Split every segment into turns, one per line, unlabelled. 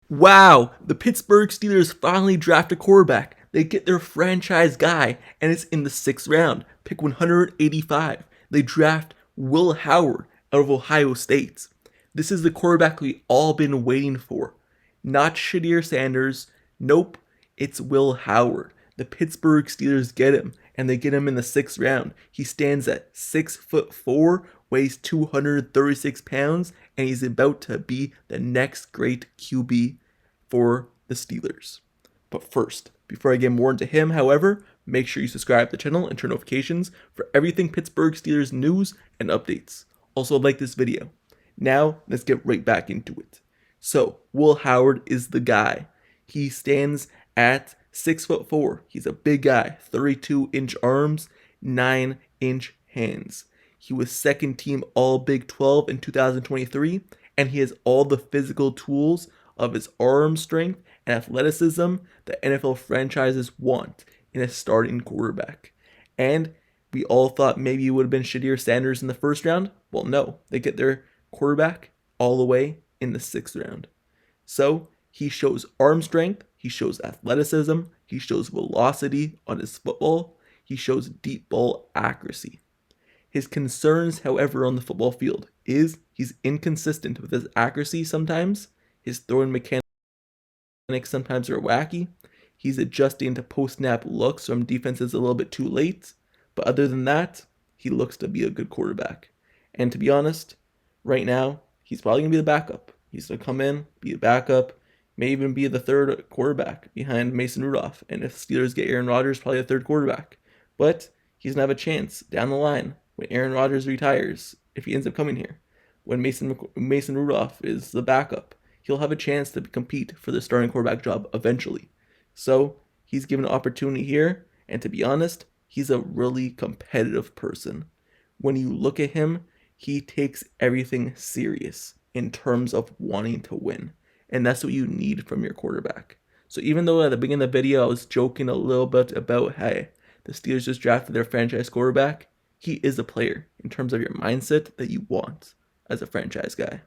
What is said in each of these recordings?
Wow, the Pittsburgh Steelers finally draft a quarterback. They get their franchise guy, and it's in the 6th round, pick 185. They draft Will Howard out of Ohio State. This is the quarterback we all been waiting for. Not Shedeur Sanders. Nope, it's Will Howard. The Pittsburgh Steelers get him, and they get him in the 6th round. He stands at 6'4", weighs 236 pounds, and he's about to be the next great QB for the Steelers. But first, before I get more into him, however, make sure you subscribe to the channel and turn notifications for everything Pittsburgh Steelers news and updates. Also, like this video. Now, let's get right back into it. So, Will Howard is the guy. He stands at 6'4". He's a big guy, 32-inch arms, 9-inch hands. He was second team All Big 12 in 2023, and he has all the physical tools of his arm strength and athleticism that NFL franchises want in a starting quarterback. And we all thought maybe it would have been Shedeur Sanders in the 1st round. Well, no, they get their quarterback all the way in the 6th round. So he shows arm strength, he shows athleticism, he shows velocity on his football, he shows deep ball accuracy. His concerns, however, on the football field is he's inconsistent with his accuracy sometimes. His throwing mechanics sometimes are wacky. He's adjusting to post-snap looks from defenses a little bit too late. But other than that, he looks to be a good quarterback. And to be honest, right now, he's probably going to be the backup. He's going to come in, be a backup, may even be the 3rd quarterback behind Mason Rudolph. And if Steelers get Aaron Rodgers, probably the 3rd quarterback. But he's going to have a chance down the line when Aaron Rodgers retires, if he ends up coming here. When Mason Rudolph is the backup, he'll have a chance to compete for the starting quarterback job eventually. So he's given an opportunity here, and to be honest, he's a really competitive person. When you look at him, he takes everything serious in terms of wanting to win, and that's what you need from your quarterback. So even though at the beginning of the video I was joking a little bit about, hey, the Steelers just drafted their franchise quarterback, he is a player in terms of your mindset that you want as a franchise guy.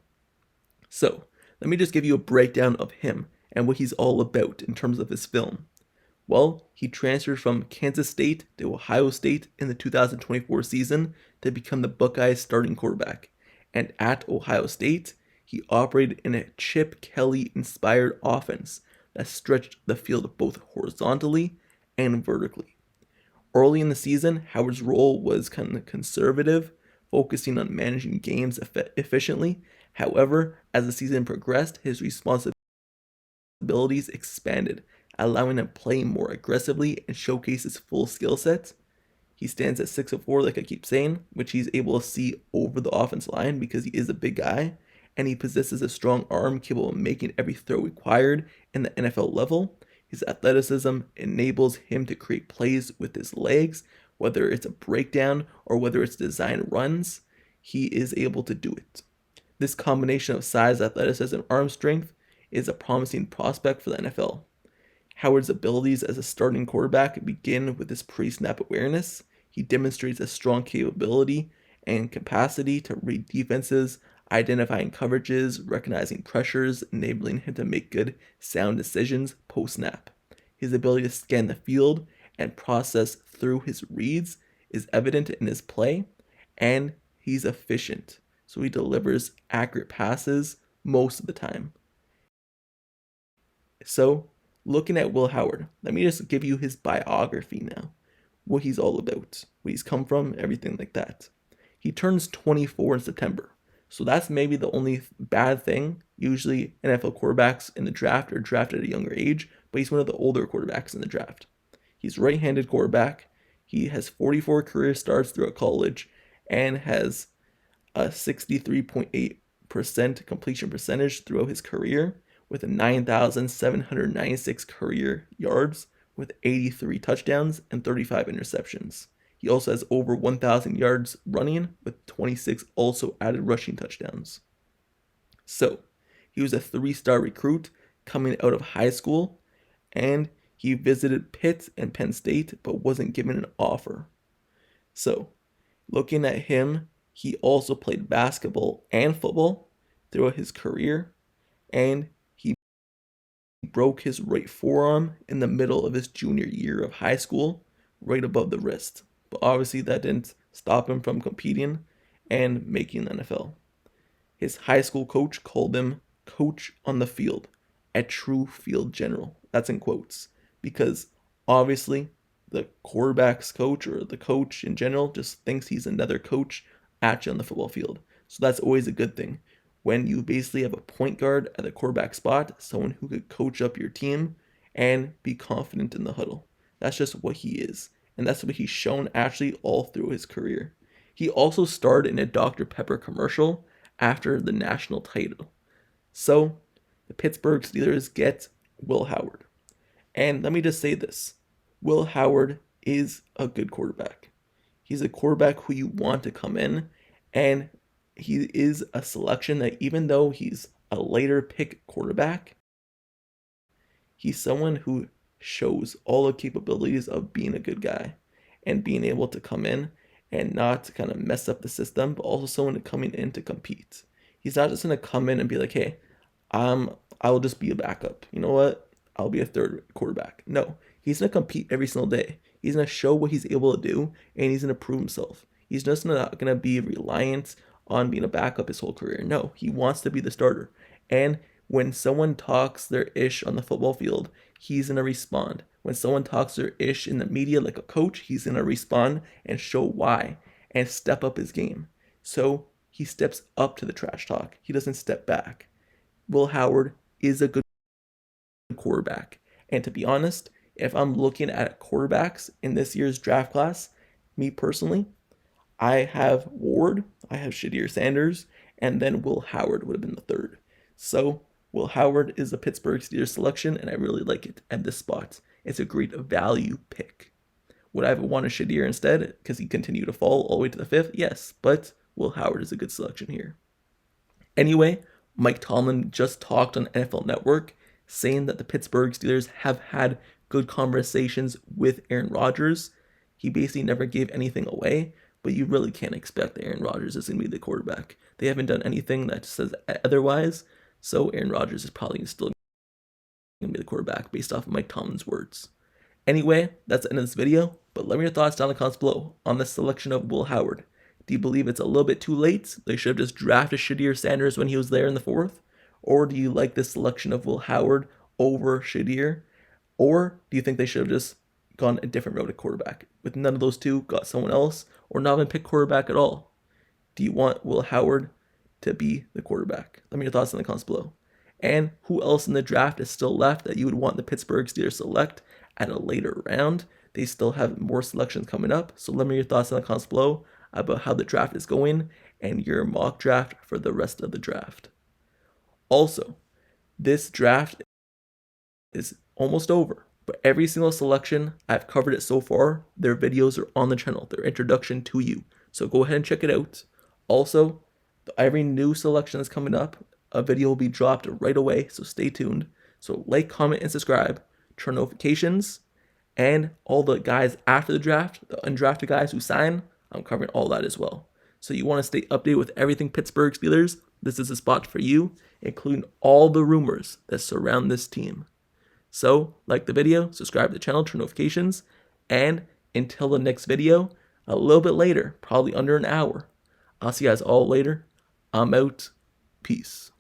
So let me just give you a breakdown of him and what he's all about in terms of his film. Well, he transferred from Kansas State to Ohio State in the 2024 season to become the Buckeyes starting quarterback. And at Ohio State, he operated in a Chip Kelly-inspired offense that stretched the field both horizontally and vertically. Early in the season, Howard's role was kind of conservative, focusing on managing games efficiently. However, as the season progressed, his responsibilities expanded, allowing him to play more aggressively and showcase his full skill set. He stands at 6'4", like I keep saying, which he's able to see over the offense line because he is a big guy, and he possesses a strong arm capable of making every throw required in the NFL level. His athleticism enables him to create plays with his legs, whether it's a breakdown or whether it's design runs. He is able to do it. This combination of size, athleticism, and arm strength is a promising prospect for the NFL. Howard's abilities as a starting quarterback begin with his pre-snap awareness. He demonstrates a strong capability and capacity to read defenses, identifying coverages, recognizing pressures, enabling him to make good, sound decisions post-snap. His ability to scan the field and process through his reads is evident in his play, and he's efficient, so he delivers accurate passes most of the time. So, looking at Will Howard, let me just give you his biography now, what he's all about, where he's come from, everything like that. He turns 24 in September. So that's maybe the only bad thing. Usually NFL quarterbacks in the draft are drafted at a younger age, but he's one of the older quarterbacks in the draft. He's a right-handed quarterback. He has 44 career starts throughout college and has a 63.8% completion percentage throughout his career with 9,796 career yards with 83 touchdowns and 35 interceptions. He also has over 1,000 yards running with 26 also added rushing touchdowns. So, he was a 3-star recruit coming out of high school, and he visited Pitt and Penn State but wasn't given an offer. So, looking at him, he also played basketball and football throughout his career, and he broke his right forearm in the middle of his junior year of high school, right above the wrist. But obviously that didn't stop him from competing and making the NFL. His high school coach called him coach on the field, a true field general. That's in quotes, because obviously the quarterback's coach or the coach in general just thinks he's another coach actually on the football field. So that's always a good thing. When you basically have a point guard at the quarterback spot, someone who could coach up your team and be confident in the huddle. That's just what he is. And that's what he's shown actually all through his career. He also starred in a Dr. Pepper commercial after the national title. So, the Pittsburgh Steelers get Will Howard. And let me just say this. Will Howard is a good quarterback. He's a quarterback who you want to come in, and he is a selection that even though he's a later pick quarterback, he's someone who shows all the capabilities of being a good guy and being able to come in and not kind of mess up the system, but also someone coming in to compete. He's not just going to come in and be like, hey, I'll just be a backup. You know what? I'll be a third quarterback. No, he's going to compete every single day. He's going to show what he's able to do, and he's going to prove himself. He's just not going to be reliant on being a backup his whole career. No, he wants to be the starter. And when someone talks their ish on the football field, he's going to respond. When someone talks their ish in the media like a coach, he's going to respond and show why and step up his game. So he steps up to the trash talk. He doesn't step back. Will Howard is a good quarterback. And to be honest, if I'm looking at quarterbacks in this year's draft class, me personally, I have Ward, I have Shedeur Sanders, and then Will Howard would have been the third. So Will Howard is a Pittsburgh Steelers selection, and I really like it at this spot. It's a great value pick. Would I have wanted Shedeur instead because he continued to fall all the way to the fifth? Yes, but Will Howard is a good selection here. Anyway, Mike Tomlin just talked on NFL Network saying that the Pittsburgh Steelers have had good conversations with Aaron Rodgers. He basically never gave anything away, but you really can't expect that Aaron Rodgers is going to be the quarterback. They haven't done anything that says otherwise, so Aaron Rodgers is probably still going to be the quarterback based off of Mike Tomlin's words. Anyway, that's the end of this video, but let me know your thoughts down in the comments below on the selection of Will Howard. Do you believe it's a little bit too late? They should have just drafted Shedeur Sanders when he was there in the fourth? Or do you like this selection of Will Howard over Shedeur? Or do you think they should have just gone a different route at quarterback? With none of those two, got someone else, or not even pick quarterback at all? Do you want Will Howard to be the quarterback? Let me know your thoughts in the comments below. And who else in the draft is still left that you would want the Pittsburgh Steelers select at a later round? They still have more selections coming up, so let me know your thoughts in the comments below about how the draft is going and your mock draft for the rest of the draft. Also, this draft is almost over, but every single selection I've covered it so far, their videos are on the channel, their introduction to you. So go ahead and check it out. Also, every new selection that's coming up, a video will be dropped right away, so stay tuned. So like, comment, and subscribe, turn notifications, and all the guys after the draft, the undrafted guys who sign, I'm covering all that as well. So you want to stay updated with everything Pittsburgh Steelers, this is the spot for you, including all the rumors that surround this team. So, like the video, subscribe to the channel, turn notifications, and until the next video, a little bit later, probably under an hour, I'll see you guys all later. I'm out. Peace.